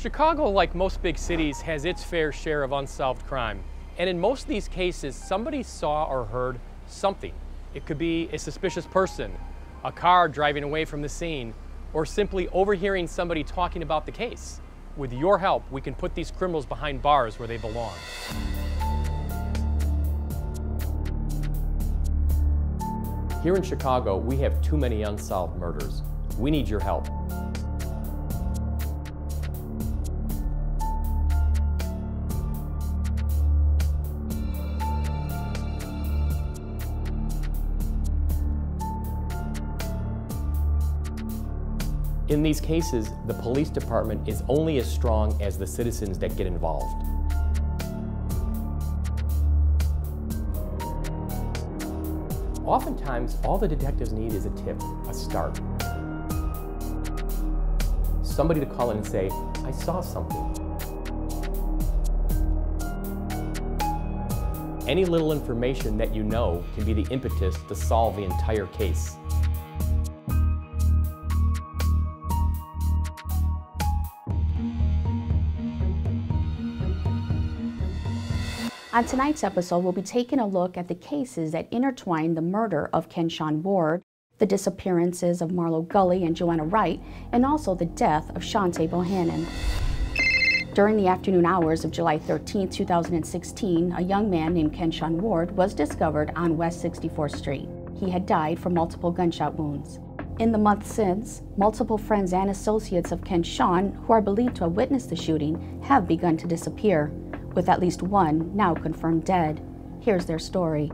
Chicago, like most big cities, has its fair share of unsolved crime. And in most of these cases, somebody saw or heard something. It could be a suspicious person, a car driving away from the scene, or simply overhearing somebody talking about the case. With your help, we can put these criminals behind bars where they belong. Here in Chicago, we have too many unsolved murders. We need your help. In these cases, the police department is only as strong as the citizens that get involved. Oftentimes, all the detectives need is a tip, a start. Somebody to call in and say, I saw something. Any little information that you know can be the impetus to solve the entire case. On tonight's episode, we'll be taking a look at the cases that intertwine the murder of Shawn Ward, the disappearances of Marlo Gully and Johanna Wright, and also the death of Shante Bohannon. During the afternoon hours of July 13, 2016, a young man named Shawn Ward was discovered on West 64th Street. He had died from multiple gunshot wounds. In the months since, multiple friends and associates of Shawn, who are believed to have witnessed the shooting, have begun to disappear, with at least one now confirmed dead. Here's their story.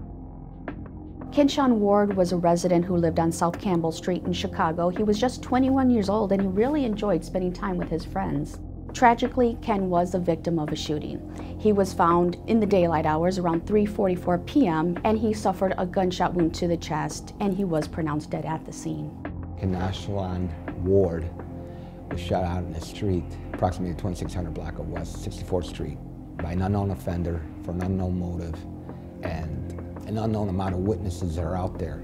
Shawn Ward was a resident who lived on South Campbell Street in Chicago. He was just 21 years old and he really enjoyed spending time with his friends. Tragically, Ken was the victim of a shooting. He was found in the daylight hours around 3:44 p.m. and he suffered a gunshot wound to the chest and he was pronounced dead at the scene. Shawn Ward was shot out in the street, approximately the 2600 block of West 64th Street, by an unknown offender for an unknown motive and an unknown amount of witnesses that are out there.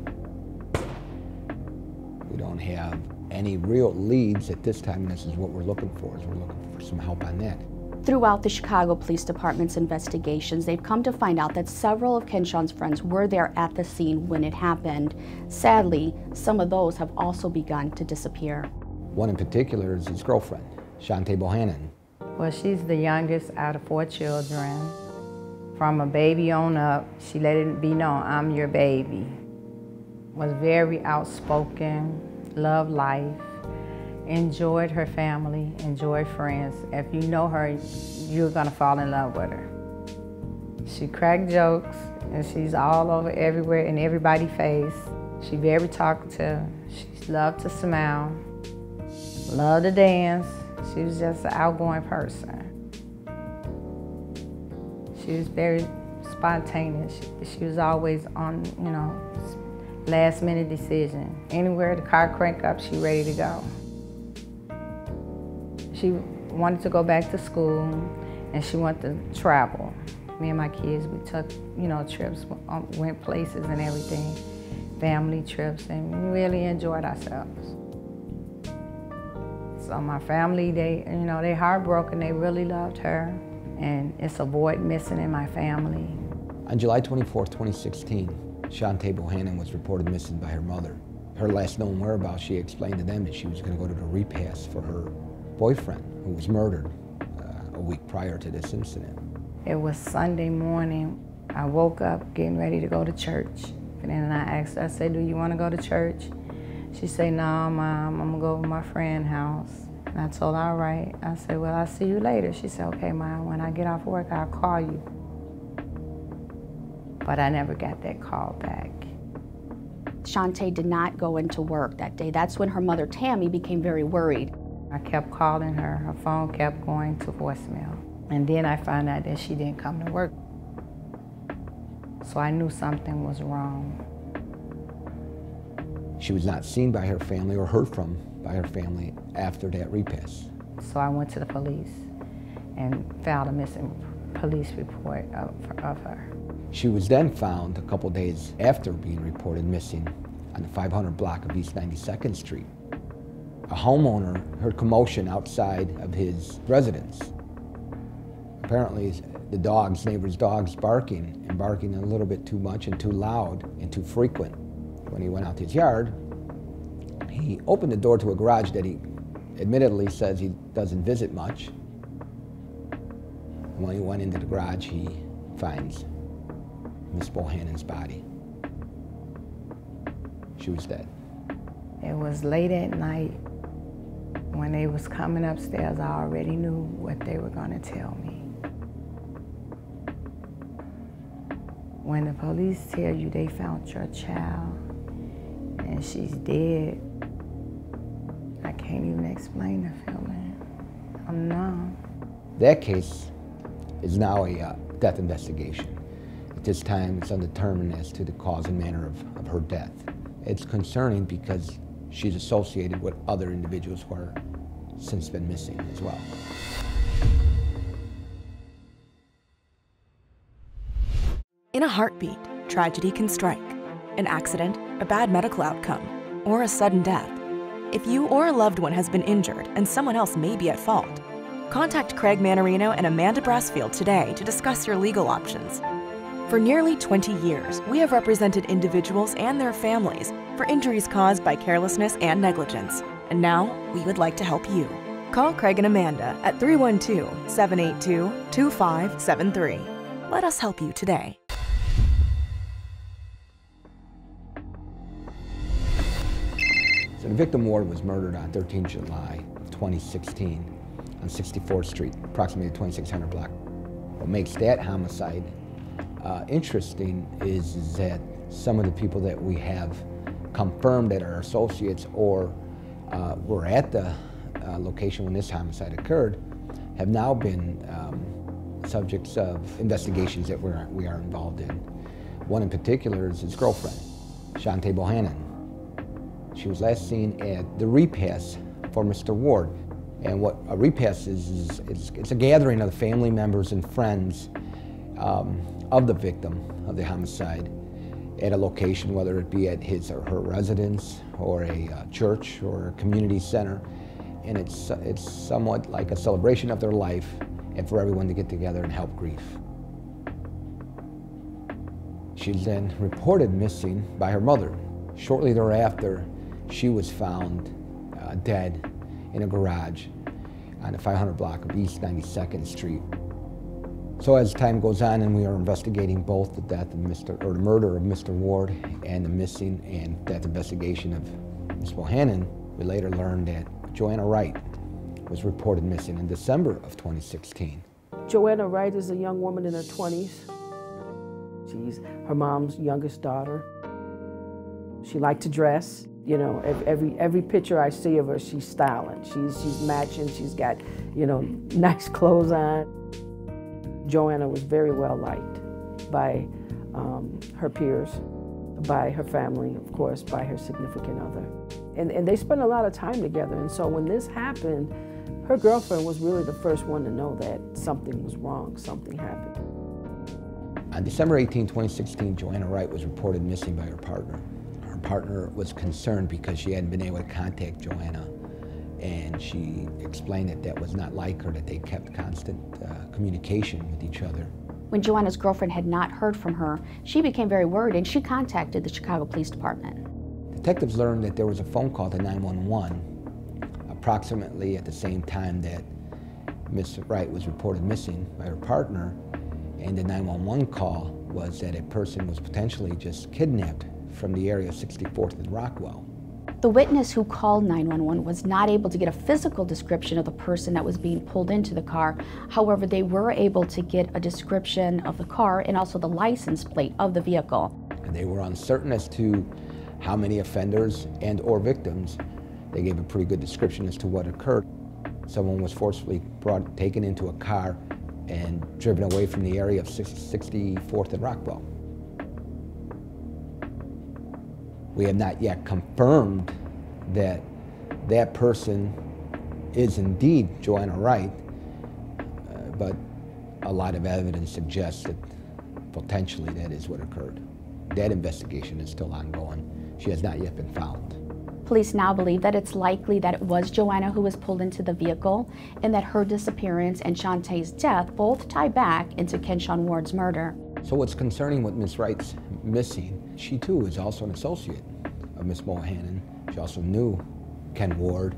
We don't have any real leads at this time, and this is what we're looking for, is we're looking for some help on that. Throughout the Chicago Police Department's investigations, they've come to find out that several of Shawn's friends were there at the scene when it happened. Sadly, some of those have also begun to disappear. One in particular is his girlfriend, Shante Bohannon. Well, she's the youngest out of 4 children. From a baby on up, she let it be known, I'm your baby. Was very outspoken, loved life, enjoyed her family, enjoyed friends. If you know her, you're gonna fall in love with her. She cracked jokes, and she's all over everywhere in everybody's face. She very talkative. She loved to smile, loved to dance. She was just an outgoing person. She was very spontaneous. She was always on, last minute decision. Anywhere the car crank up, she ready to go. She wanted to go back to school and she wanted to travel. Me and my kids, we took, trips, went places and everything, family trips, and we really enjoyed ourselves. So my family, they heartbroken. They really loved her, and it's a void missing in my family. On July 24th, 2016, Shantay Bohannon was reported missing by her mother. Her last known whereabouts, she explained to them that she was going to go to the repast for her boyfriend, who was murdered a week prior to this incident. It was Sunday morning. I woke up getting ready to go to church, and then I asked her, I said, do you want to go to church? She said, no, Mom, I'm gonna go to my friend's house. And I told her, all right. I said, well, I'll see you later. She said, okay, Mom, when I get off work, I'll call you. But I never got that call back. Shantay did not go into work that day. That's when her mother, Tammy, became very worried. I kept calling her. Her phone kept going to voicemail. And then I found out that she didn't come to work. So I knew something was wrong. She was not seen by her family or heard from by her family after that repast. So I went to the police and filed a missing police report of her. She was then found a couple days after being reported missing on the 500 block of East 92nd Street. a homeowner heard commotion outside of his residence. Apparently, the neighbor's dogs barking, and barking a little bit too much and too loud and too frequent. When he went out to his yard, he opened the door to a garage that he admittedly says he doesn't visit much. When he went into the garage, he finds Miss Bohannon's body. She was dead. It was late at night. When they was coming upstairs, I already knew what they were gonna tell me. When the police tell you they found your child and she's dead, I can't even explain the feeling. I'm numb. That case is now a death investigation. At this time, it's undetermined as to the cause and manner of her death. It's concerning because she's associated with other individuals who are since been missing as well. In a heartbeat, tragedy can strike. An accident, a bad medical outcome, or a sudden death. If you or a loved one has been injured and someone else may be at fault, contact Craig Manarino and Amanda Brassfield today to discuss your legal options. For nearly 20 years, we have represented individuals and their families for injuries caused by carelessness and negligence. And now, we would like to help you. Call Craig and Amanda at 312-782-2573. Let us help you today. So the victim Ward was murdered on 13 July of 2016 on 64th Street, approximately the 2600 block. What makes that homicide interesting is that some of the people that we have confirmed that are associates or were at the location when this homicide occurred have now been subjects of investigations that we are involved in. One in particular is his girlfriend, Shante Bohannon. She was last seen at the repass for Mr. Ward. And what a repass is it's a gathering of the family members and friends of the victim of the homicide at a location, whether it be at his or her residence or a church or a community center. And it's somewhat like a celebration of their life and for everyone to get together and help grief. She's then reported missing by her mother. Shortly thereafter, she was found dead in a garage on the 500 block of East 92nd Street. So as time goes on and we are investigating both the death of the murder of Mr. Ward and the missing and death investigation of Ms. Bohanan, we later learned that Johanna Wright was reported missing in December of 2016. Joanna Wright is a young woman in her 20s. She's her mom's youngest daughter. She liked to dress. You know, every picture I see of her, she's styling. She's matching. She's got, you know, nice clothes on. Joanna was very well liked by her peers, by her family, of course, by her significant other. And they spent a lot of time together. And so when this happened, her girlfriend was really the first one to know that something was wrong, something happened. On December 18, 2016, Johanna Wright was reported missing by her partner. Her partner was concerned because she hadn't been able to contact Joanna, and she explained that that was not like her, that they kept constant communication with each other. When Joanna's girlfriend had not heard from her, she became very worried and she contacted the Chicago Police Department. Detectives learned that there was a phone call to 911 approximately at the same time that Ms. Wright was reported missing by her partner, and the 911 call was that a person was potentially just kidnapped from the area of 64th and Rockwell. The witness who called 911 was not able to get a physical description of the person that was being pulled into the car. However, they were able to get a description of the car and also the license plate of the vehicle. And they were uncertain as to how many offenders and or victims. They gave a pretty good description as to what occurred. Someone was forcibly taken into a car and driven away from the area of 64th and Rockwell. We have not yet confirmed that that person is indeed Johanna Wright, but a lot of evidence suggests that potentially that is what occurred. That investigation is still ongoing. She has not yet been found. Police now believe that it's likely that it was Joanna who was pulled into the vehicle and that her disappearance and Shantay's death both tie back into Shawn Ward's murder. So what's concerning with Miss Wright's missing, she too is also an associate of Miss Bohanan. She also knew Ken Ward.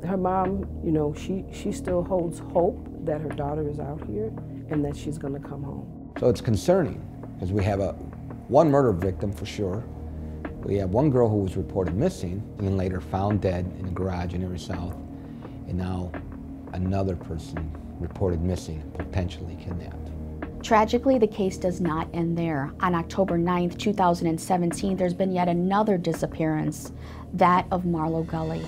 Her mom, you know, she still holds hope that her daughter is out here and that she's gonna come home. So it's concerning because we have one murder victim for sure. We have one girl who was reported missing and later found dead in a garage in Erie South. And now another person reported missing, potentially kidnapped. Tragically, the case does not end there. On October 9th, 2017, there's been yet another disappearance, that of Marlo Gully.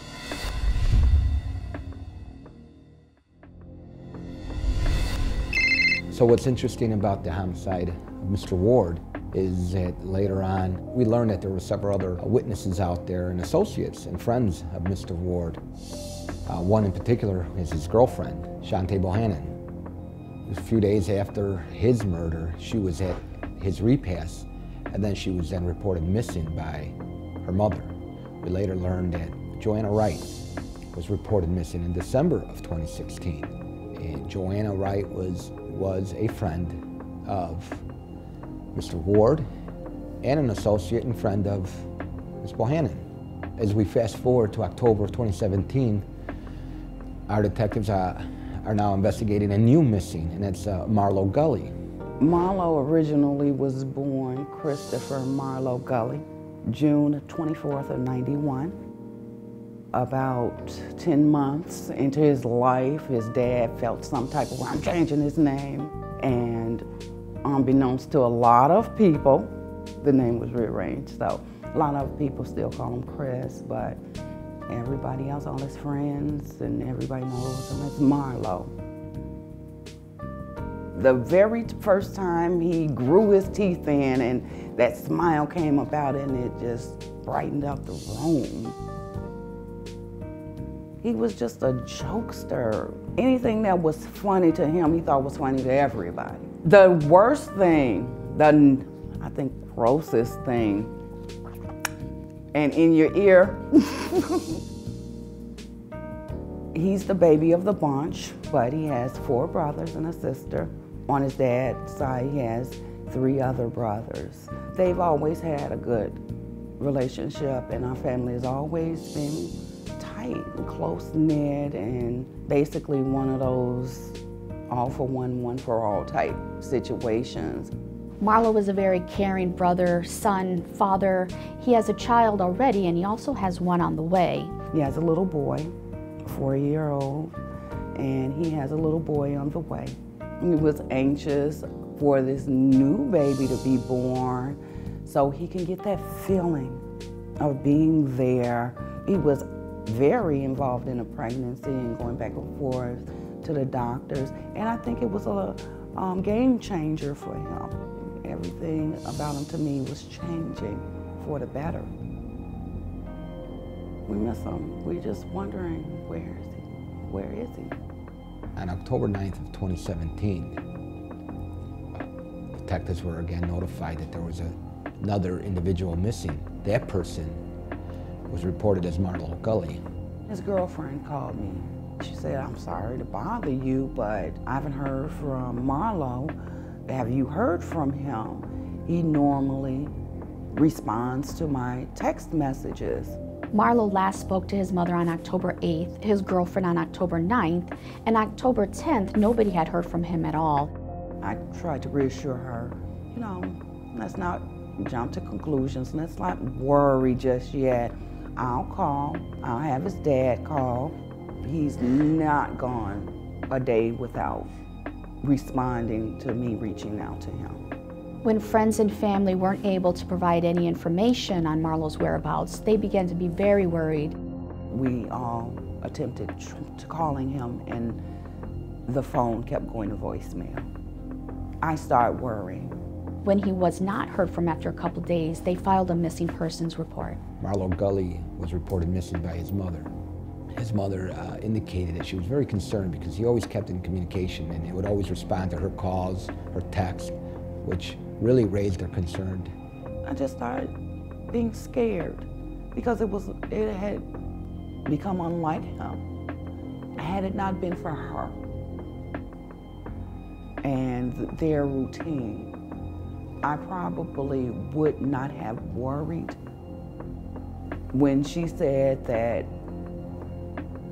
So what's interesting about the homicide of Mr. Ward is that later on, we learned that there were several other witnesses out there and associates and friends of Mr. Ward. One in particular is his girlfriend, Shante Bohannon. A few days after his murder, she was at his repast, and then she was then reported missing by her mother. We later learned that Johanna Wright was reported missing in December of 2016. And Joanna Wright was a friend of Mr. Ward and an associate and friend of Ms. Bohanan. As we fast forward to October of 2017, our detectives are now investigating a new missing, and it's Marlo Gully. Marlo originally was born Christopher Marlo Gully, June 24th of '91. About 10 months into his life, his dad felt some type of way, I'm changing his name. And unbeknownst to a lot of people, the name was rearranged. So a lot of people still call him Chris, but everybody else, all his friends, and everybody knows him as Marlo. The very first time he grew his teeth in and that smile came about and it just brightened up the room. He was just a jokester. Anything that was funny to him, he thought was funny to everybody. The worst thing, I think grossest thing, and in your ear, he's the baby of the bunch, but he has 4 brothers and a sister. On his dad's side, he has 3 other brothers. They've always had a good relationship, and our family has always been tight and close-knit, and basically one of those all for one for all type situations. Marlo is a very caring brother, son, father. He has a child already, and he also has one on the way. He has a little boy, a 4-year-old, and he has a little boy on the way. He was anxious for this new baby to be born so he can get that feeling of being there. He was very involved in the pregnancy and going back and forth to the doctors, and I think it was a game changer for him. Everything about him to me was changing for the better. We miss him. We're just wondering, where is he? Where is he? On October 9th of 2017, detectives were again notified that there was another individual missing. That person was reported as Marlo Gully. His girlfriend called me. She said, I'm sorry to bother you, but I haven't heard from Marlo. Have you heard from him? He normally responds to my text messages. Marlo last spoke to his mother on October 8th, his girlfriend on October 9th, and October 10th, nobody had heard from him at all. I tried to reassure her, you know, let's not jump to conclusions. Let's not worry just yet. I'll call. I'll have his dad call. He's not gone a day without responding to me reaching out to him. When friends and family weren't able to provide any information on Marlo's whereabouts, they began to be very worried. We all attempted to calling him, and the phone kept going to voicemail. I started worrying. When he was not heard from after a couple days, they filed a missing persons report. Marlo Gully was reported missing by his mother. His mother indicated that she was very concerned because he always kept in communication and he would always respond to her calls, her texts, which really raised her concern. I just started being scared. because it had become unlike him. Had it not been for her and their routine, I probably would not have worried. When she said that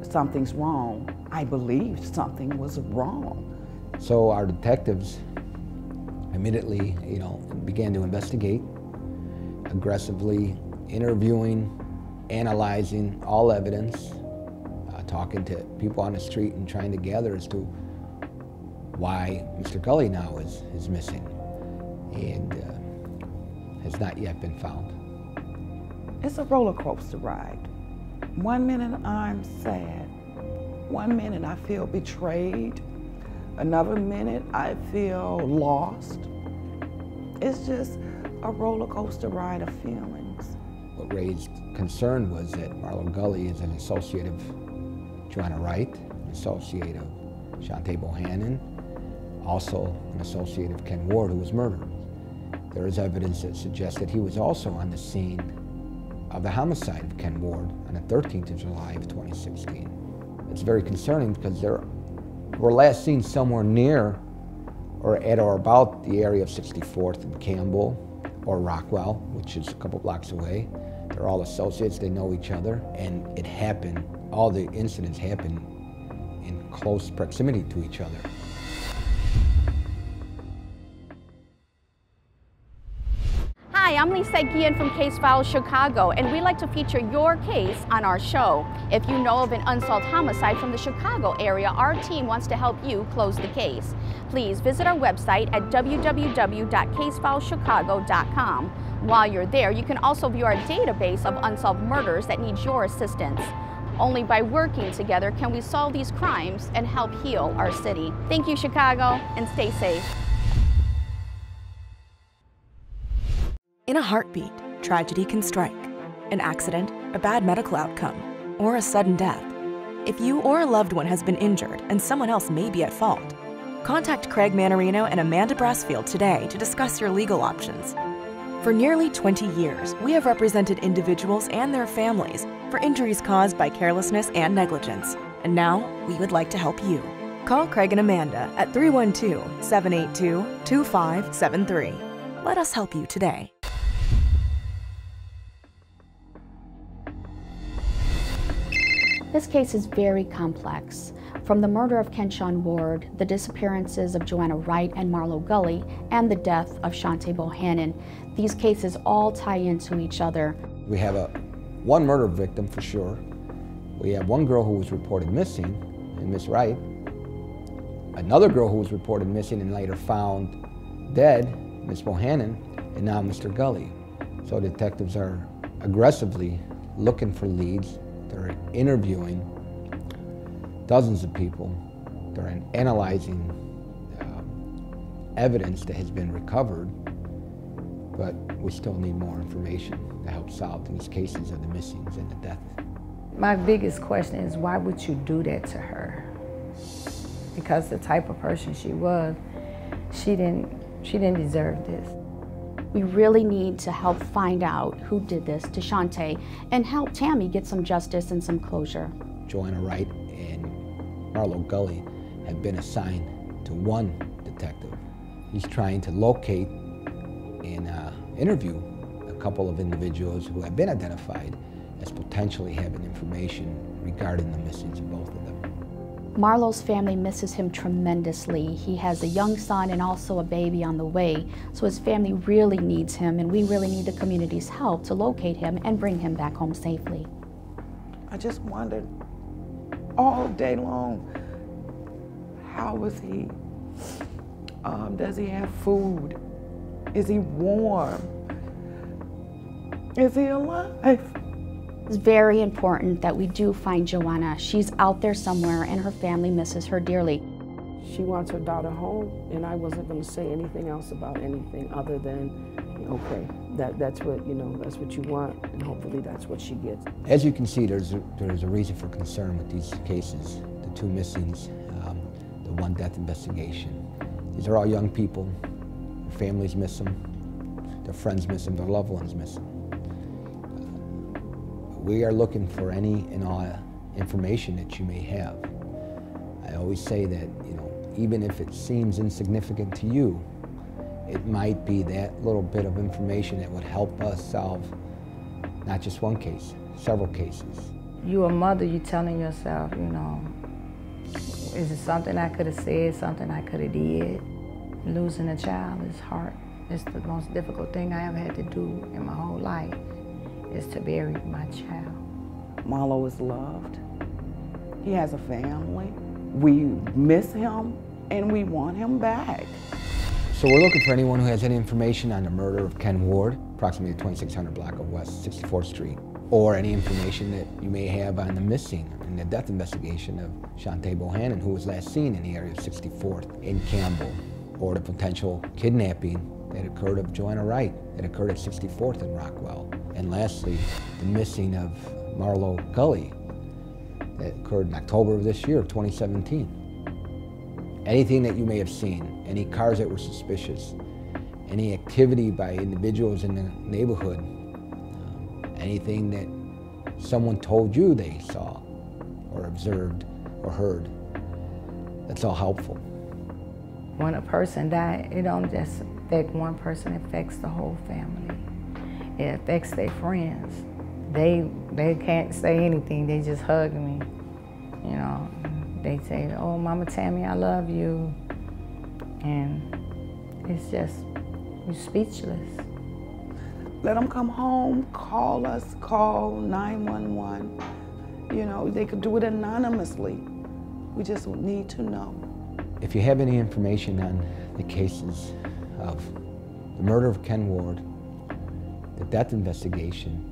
something's wrong, I believed something was wrong. So our detectives immediately, began to investigate, aggressively interviewing, analyzing all evidence, talking to people on the street and trying to gather as to why Mr. Gully now is missing and has not yet been found. It's a roller coaster ride. 1 minute I'm sad, 1 minute I feel betrayed, another minute I feel lost. It's just a roller coaster ride of feelings. What raised concern was that Marlo Gully is an associate of Johanna Wright, an associate of Shante Bohannon, also an associate of Ken Ward, who was murdered. There is evidence that suggests that he was also on the scene of the homicide of Ken Ward on the 13th of July of 2016. It's very concerning because they were last seen somewhere near or at or about the area of 64th and Campbell or Rockwell, which is a couple blocks away. They're all associates, they know each other, and it happened, all the incidents happened in close proximity to each other. Hi, I'm Lisette Guillen from Case Files Chicago, and we like to feature your case on our show. If you know of an unsolved homicide from the Chicago area, our team wants to help you close the case. Please visit our website at www.casefileschicago.com. While you're there, you can also view our database of unsolved murders that needs your assistance. Only by working together can we solve these crimes and help heal our city. Thank you, Chicago, and stay safe. In a heartbeat, tragedy can strike. An accident, a bad medical outcome, or a sudden death. If you or a loved one has been injured and someone else may be at fault, contact Craig Manarino and Amanda Brassfield today to discuss your legal options. For nearly 20 years, we have represented individuals and their families for injuries caused by carelessness and negligence. And now, we would like to help you. Call Craig and Amanda at 312-782-2573. Let us help you today. This case is very complex. From the murder of Shawn Ward, the disappearances of Joanna Wright and Marlo Gully, and the death of Shante Bohannon, these cases all tie into each other. We have one murder victim for sure. We have one girl who was reported missing, and Miss Wright. Another girl who was reported missing and later found dead, Miss Bohanan, and now Mr. Gully. So detectives are aggressively looking for leads. They're interviewing dozens of people. They're analyzing evidence that has been recovered, but we still need more information to help solve these cases of the missings and the death. My biggest question is, why would you do that to her? Because the type of person she was, she didn't deserve this. We really need to help find out who did this to Shantay and help Tammy get some justice and some closure. Joanna Wright and Marlo Gully have been assigned to one detective. He's trying to locate and interview a couple of individuals who have been identified as potentially having information regarding the missings of both of them. Marlo's family misses him tremendously. He has a young son and also a baby on the way, so his family really needs him, and we really need the community's help to locate him and bring him back home safely. I just wondered all day long, how is he? Does he have food? Is he warm? Is he alive? It's very important that we do find Joanna. She's out there somewhere and her family misses her dearly. She wants her daughter home, and I wasn't going to say anything else about anything other than, okay, that's what that's what you want, and hopefully that's what she gets. As you can see, there's a reason for concern with these cases, the two missings, the one death investigation. These are all young people. Their families miss them, their friends miss them, their loved ones miss them. We are looking for any and all information that you may have. I always say that, even if it seems insignificant to you, it might be that little bit of information that would help us solve not just one case, several cases. You a mother, you telling yourself, is it something I could have said, something I could have did? Losing a child is hard. It's the most difficult thing I ever had to do in my whole life, is to bury my child. Marlo is loved. He has a family. We miss him and we want him back. So we're looking for anyone who has any information on the murder of Ken Ward, approximately the 2600 block of West 64th Street, or any information that you may have on the missing and the death investigation of Shante Bohannon, who was last seen in the area of 64th in Campbell, or the potential kidnapping that occurred of Johanna Wright that occurred at 64th in Rockwell. And lastly, the missing of Marlo Gully that occurred in October of this year, 2017. Anything that you may have seen, any cars that were suspicious, any activity by individuals in the neighborhood, anything that someone told you they saw or observed or heard, that's all helpful. When a person dies, it don't just affect one person, it affects the whole family. It affects their friends. They can't say anything, they just hug me. They say, oh, Mama Tammy, I love you. And it's just, you're speechless. Let them come home, call us, call 911. They could do it anonymously. We just need to know. If you have any information on the cases of the murder of Ken Ward, the death investigation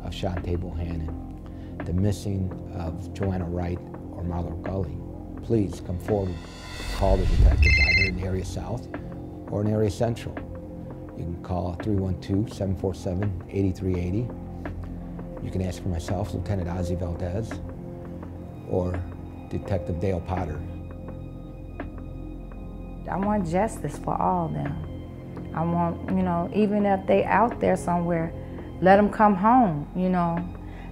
of Shante Bohannon, the missing of Joanna Wright or Marlo Gully, please come forward. Call the detectives either in Area South or in Area Central. You can call 312-747-8380. You can ask for myself, Lieutenant Ozzie Valdez, or Detective Dale Potter. I want justice for all of them. I want, even if they out there somewhere, let them come home,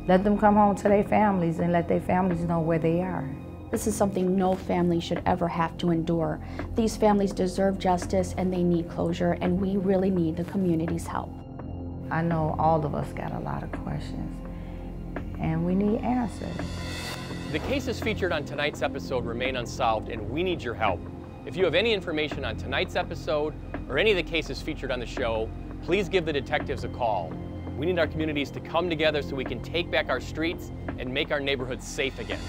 Let them come home to their families and let their families know where they are. This is something no family should ever have to endure. These families deserve justice and they need closure, and we really need the community's help. I know all of us got a lot of questions, and we need answers. The cases featured on tonight's episode remain unsolved, and we need your help. If you have any information on tonight's episode or any of the cases featured on the show, please give the detectives a call. We need our communities to come together so we can take back our streets and make our neighborhoods safe again.